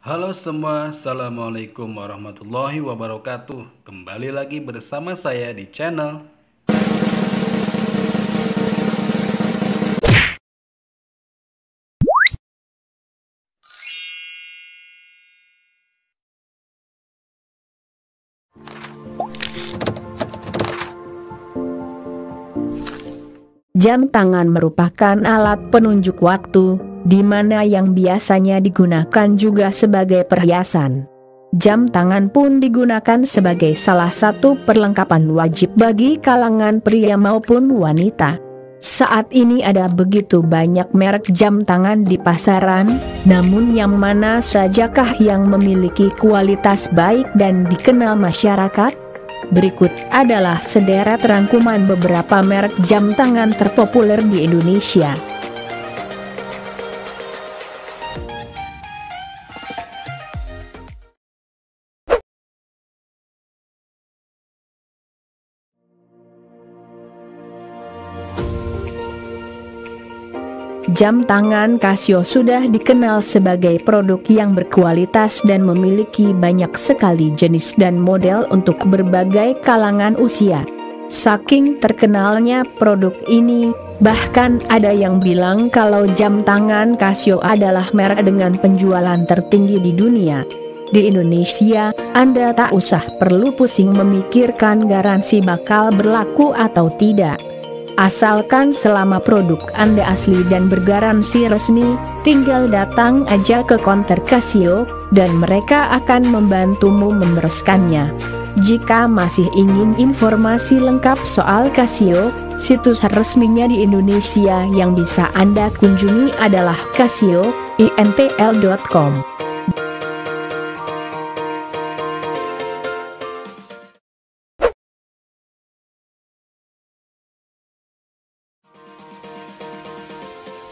Halo semua, Assalamualaikum warahmatullahi wabarakatuh. Kembali lagi bersama saya di channel Jam tangan merupakan alat penunjuk waktu, di mana yang biasanya digunakan juga sebagai perhiasan. Jam tangan pun digunakan sebagai salah satu perlengkapan wajib bagi kalangan pria maupun wanita. Saat ini ada begitu banyak merek jam tangan di pasaran, namun yang mana sajakah yang memiliki kualitas baik dan dikenal masyarakat? Berikut adalah sederet rangkuman beberapa merek jam tangan terpopuler di Indonesia. Jam tangan Casio sudah dikenal sebagai produk yang berkualitas dan memiliki banyak sekali jenis dan model untuk berbagai kalangan usia. Saking terkenalnya produk ini, bahkan ada yang bilang kalau jam tangan Casio adalah merek dengan penjualan tertinggi di dunia. Di Indonesia, Anda tak usah perlu pusing memikirkan garansi bakal berlaku atau tidak. Asalkan selama produk Anda asli dan bergaransi resmi, tinggal datang aja ke konter Casio, dan mereka akan membantumu meneruskannya. Jika masih ingin informasi lengkap soal Casio, situs resminya di Indonesia yang bisa Anda kunjungi adalah casio.intl.com.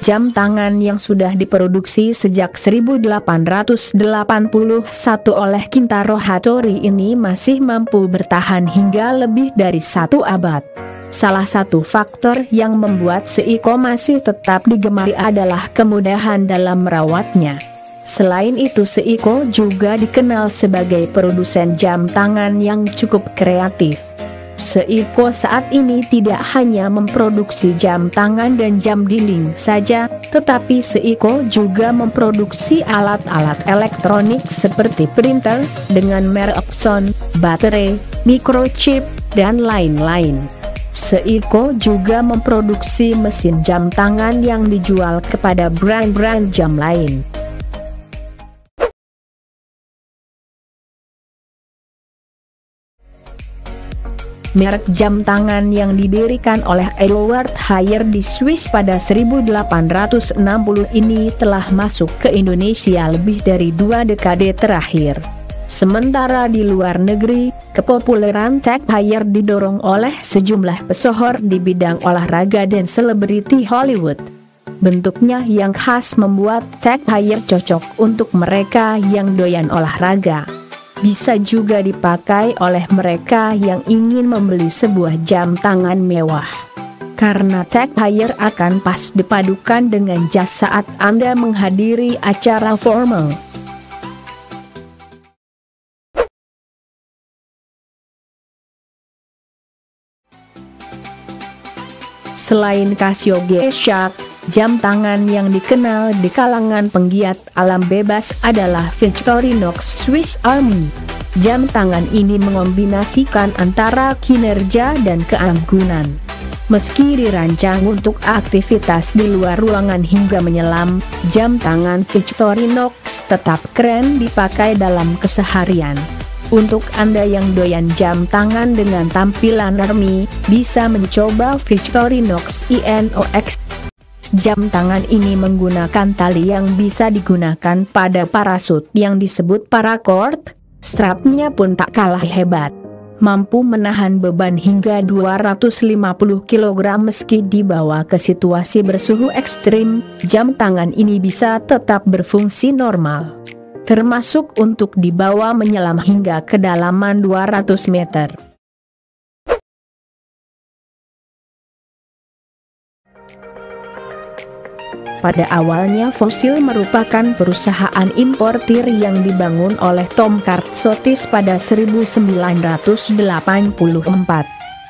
Jam tangan yang sudah diproduksi sejak 1881 oleh Kintaro Hattori ini masih mampu bertahan hingga lebih dari 1 abad. Salah satu faktor yang membuat Seiko masih tetap digemari adalah kemudahan dalam merawatnya. Selain itu, Seiko juga dikenal sebagai produsen jam tangan yang cukup kreatif. Seiko saat ini tidak hanya memproduksi jam tangan dan jam dinding saja, tetapi Seiko juga memproduksi alat-alat elektronik seperti printer dengan merek Epson, baterai, microchip, dan lain-lain. Seiko juga memproduksi mesin jam tangan yang dijual kepada brand-brand jam lain. Merek jam tangan yang didirikan oleh Edward Haier di Swiss pada 1860 ini telah masuk ke Indonesia lebih dari 2 dekade terakhir. Sementara di luar negeri, kepopuleran Tag Heuer didorong oleh sejumlah pesohor di bidang olahraga dan selebriti Hollywood. Bentuknya yang khas membuat Tag Heuer cocok untuk mereka yang doyan olahraga. Bisa juga dipakai oleh mereka yang ingin membeli sebuah jam tangan mewah. Karena Tag Heuer akan pas dipadukan dengan jas saat Anda menghadiri acara formal. Selain Casio G-Shock, jam tangan yang dikenal di kalangan penggiat alam bebas adalah Victorinox Swiss Army. Jam tangan ini mengombinasikan antara kinerja dan keanggunan. Meski dirancang untuk aktivitas di luar ruangan hingga menyelam, jam tangan Victorinox tetap keren dipakai dalam keseharian. Untuk Anda yang doyan jam tangan dengan tampilan army, bisa mencoba Victorinox INOX. Jam tangan ini menggunakan tali yang bisa digunakan pada parasut yang disebut paracord. Strapnya pun tak kalah hebat. Mampu menahan beban hingga 250 kg meski dibawa ke situasi bersuhu ekstrim, jam tangan ini bisa tetap berfungsi normal. Termasuk untuk dibawa menyelam hingga kedalaman 200 meter. Pada awalnya Fossil merupakan perusahaan importir yang dibangun oleh Tom Kartsotis pada 1984.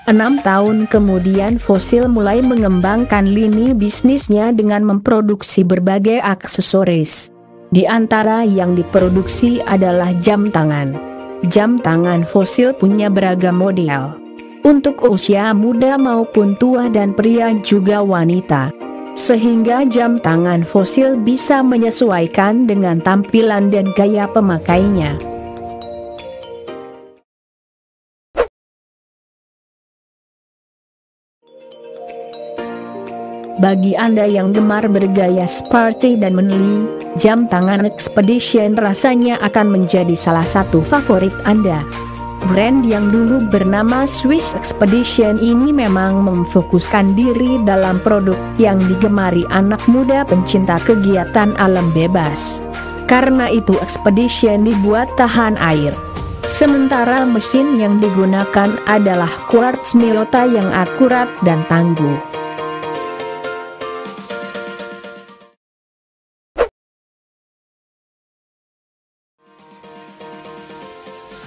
6 tahun kemudian Fossil mulai mengembangkan lini bisnisnya dengan memproduksi berbagai aksesoris. Di antara yang diproduksi adalah jam tangan. Jam tangan Fossil punya beragam model, untuk usia muda maupun tua dan pria juga wanita, sehingga jam tangan Fossil bisa menyesuaikan dengan tampilan dan gaya pemakainya. Bagi Anda yang gemar bergaya sporty dan manly, jam tangan Expedition rasanya akan menjadi salah satu favorit Anda. Brand yang dulu bernama Swiss Expedition ini memang memfokuskan diri dalam produk yang digemari anak muda pencinta kegiatan alam bebas. Karena itu Expedition dibuat tahan air. Sementara mesin yang digunakan adalah quartz Miyota yang akurat dan tangguh.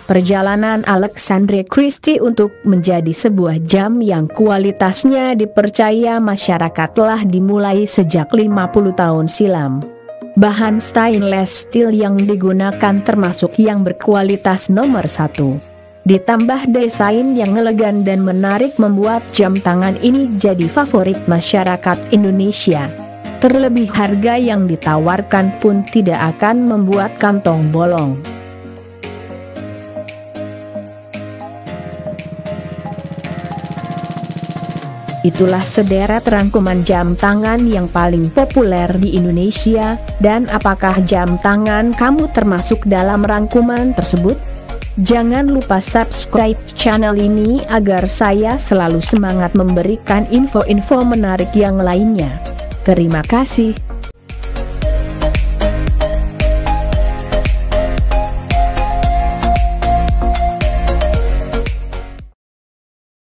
Perjalanan Alexandre Christie untuk menjadi sebuah jam yang kualitasnya dipercaya masyarakat telah dimulai sejak 50 tahun silam. Bahan stainless steel yang digunakan termasuk yang berkualitas nomor 1. Ditambah desain yang elegan dan menarik membuat jam tangan ini jadi favorit masyarakat Indonesia. Terlebih harga yang ditawarkan pun tidak akan membuat kantong bolong. Itulah sederet rangkuman jam tangan yang paling populer di Indonesia, dan apakah jam tangan kamu termasuk dalam rangkuman tersebut? Jangan lupa subscribe channel ini agar saya selalu semangat memberikan info-info menarik yang lainnya. Terima kasih.